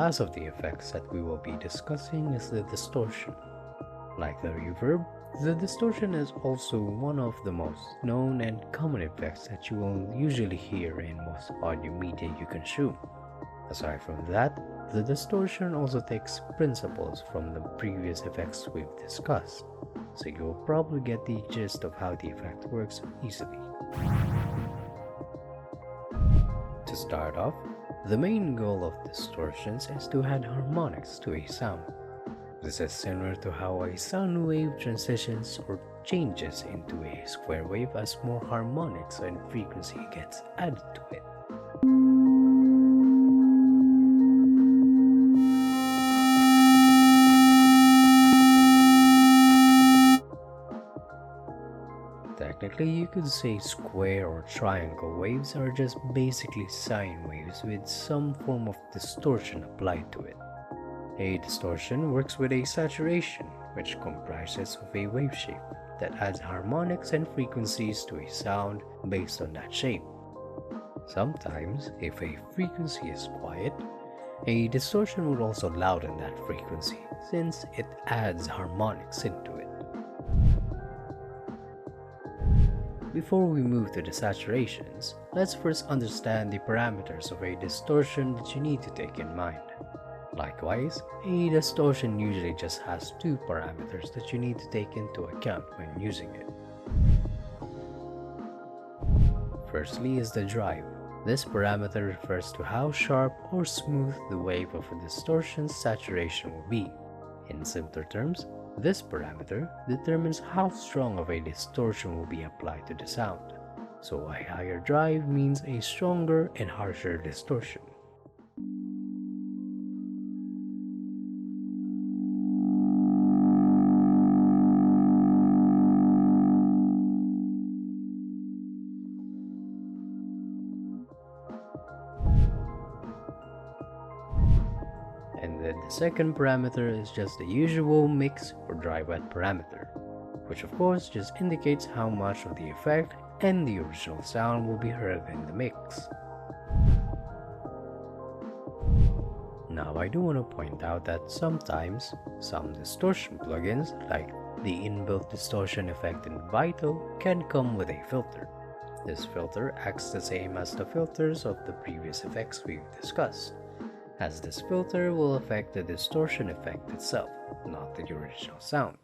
last of the effects that we will be discussing is the distortion. Like the reverb, the distortion is also one of the most known and common effects that you will usually hear in most audio media you consume. Aside from that, the distortion also takes principles from the previous effects we've discussed, so you'll probably get the gist of how the effect works easily. To start off, the main goal of distortions is to add harmonics to a sound. This is similar to how a sound wave transitions or changes into a square wave as more harmonics and frequency gets added to it. Technically, you could say square or triangle waves are just basically sine waves with some form of distortion applied to it. A distortion works with a saturation, which comprises of a wave shape that adds harmonics and frequencies to a sound based on that shape. Sometimes, if a frequency is quiet, a distortion would also louden that frequency since it adds harmonics into it. Before we move to the saturations, let's first understand the parameters of a distortion that you need to take in mind. Likewise, a distortion usually just has two parameters that you need to take into account when using it. Firstly is the drive. This parameter refers to how sharp or smooth the wave of a distortion's saturation will be. In simpler terms, this parameter determines how strong of a distortion will be applied to the sound. So a higher drive means a stronger and harsher distortion. And then the second parameter is just the usual mix or dry wet parameter, which of course just indicates how much of the effect and the original sound will be heard in the mix. Now I do want to point out that sometimes some distortion plugins like the inbuilt distortion effect in Vital can come with a filter. This filter acts the same as the filters of the previous effects we've discussed, as this filter will affect the distortion effect itself, not the original sound.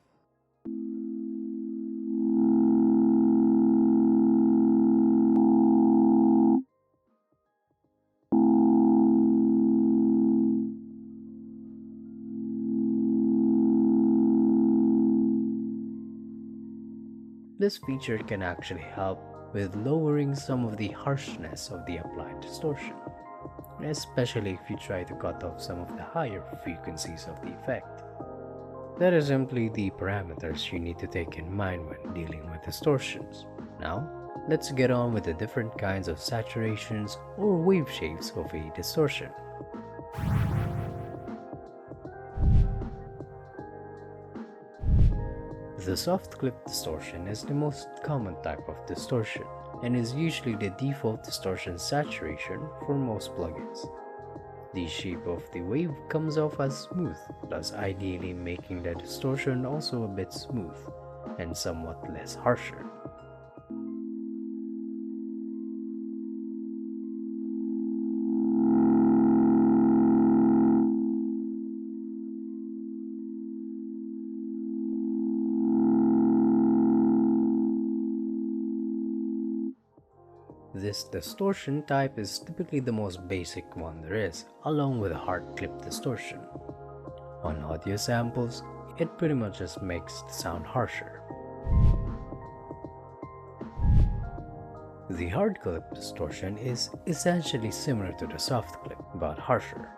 This feature can actually help with lowering some of the harshness of the applied distortion, especially if you try to cut off some of the higher frequencies of the effect. That is simply the parameters you need to take in mind when dealing with distortions. Now, let's get on with the different kinds of saturations or wave shapes of a distortion. The soft clip distortion is the most common type of distortion and is usually the default distortion saturation for most plugins. The shape of the wave comes off as smooth, thus ideally making the distortion also a bit smooth and somewhat less harsher. This distortion type is typically the most basic one there is, along with a hard clip distortion. On audio samples, it pretty much just makes the sound harsher. The hard clip distortion is essentially similar to the soft clip, but harsher.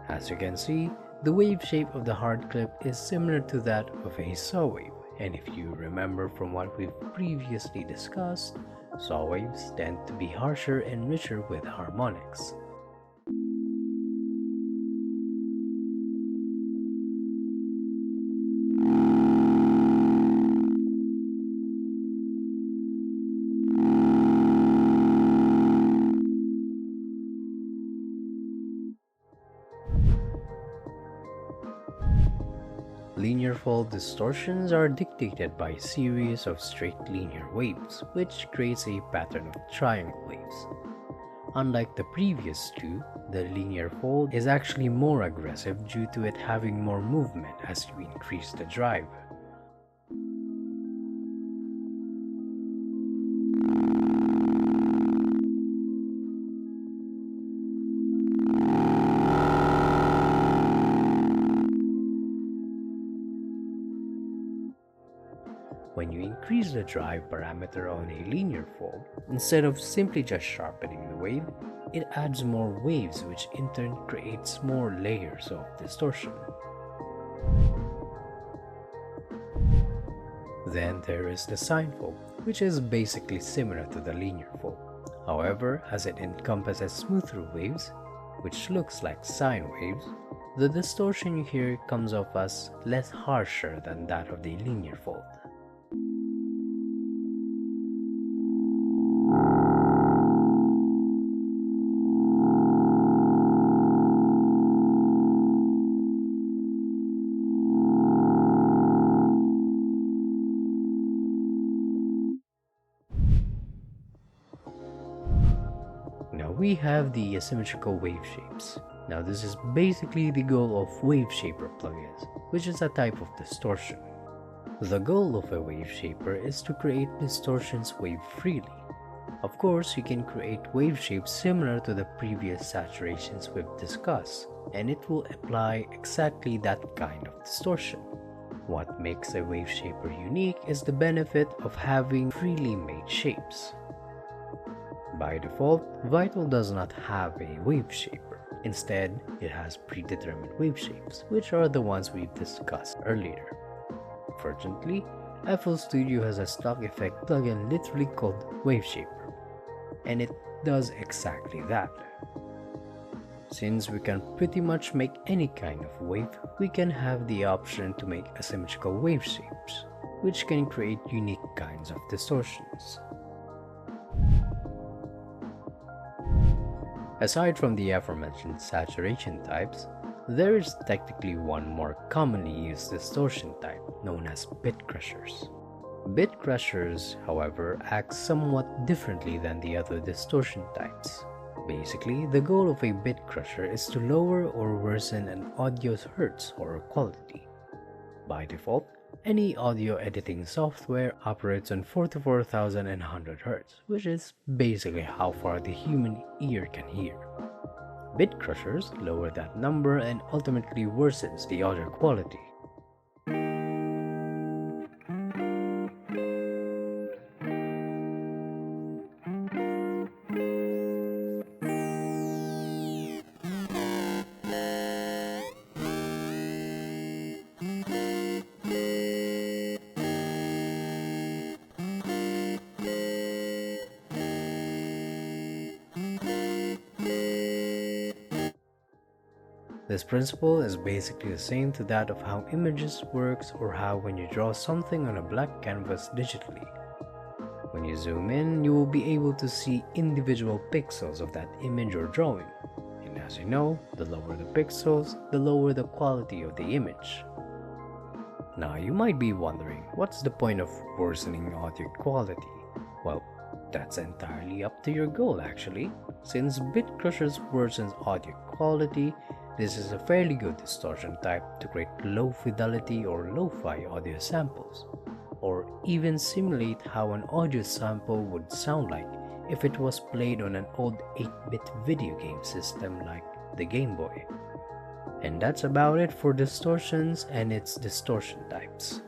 As you can see, the wave shape of the hard clip is similar to that of a saw wave, and if you remember from what we've previously discussed, saw waves tend to be harsher and richer with harmonics. linear fold distortions are dictated by a series of straight linear waves, which creates a pattern of triangle waves. Unlike the previous two, the linear fold is actually more aggressive due to it having more movement as you increase the drive. When you increase the drive parameter on a linear fold, instead of simply just sharpening the wave, it adds more waves, which in turn creates more layers of distortion. Then there is the sine fold, which is basically similar to the linear fold. However, as it encompasses smoother waves, which looks like sine waves, the distortion you hear comes off as less harsher than that of the linear fold. Now we have the asymmetrical wave shapes. Now this is basically the goal of wave shaper plugins, which is a type of distortion. The goal of a wave shaper is to create distortions wave freely. Of course, you can create wave shapes similar to the previous saturations we've discussed, and it will apply exactly that kind of distortion. What makes a wave shaper unique is the benefit of having freely made shapes. By default, Vital does not have a wave shaper. Instead, it has predetermined wave shapes, which are the ones we've discussed earlier. Fortunately, FL Studio has a stock effect plugin literally called Wave Shaper, and it does exactly that. Since we can pretty much make any kind of wave, we can have the option to make asymmetrical wave shapes, which can create unique kinds of distortions. Aside from the aforementioned saturation types, there is technically one more commonly used distortion type known as bit crushers. Bit crushers, however, act somewhat differently than the other distortion types. Basically, the goal of a bit crusher is to lower or worsen an audio's hertz or quality. By default, any audio editing software operates on 44,100 Hz, which is basically how far the human ear can hear. Bit crushers lower that number and ultimately worsens the audio quality. This principle is basically the same to that of how images works or how when you draw something on a black canvas digitally. When you zoom in, you will be able to see individual pixels of that image or drawing. And as you know, the lower the pixels, the lower the quality of the image. Now you might be wondering, what's the point of worsening audio quality? Well, that's entirely up to your goal actually. Since bit crushers worsens audio quality, this is a fairly good distortion type to create low fidelity or lo-fi audio samples, or even simulate how an audio sample would sound like if it was played on an old 8-bit video game system like the Game Boy. And that's about it for distortions and its distortion types.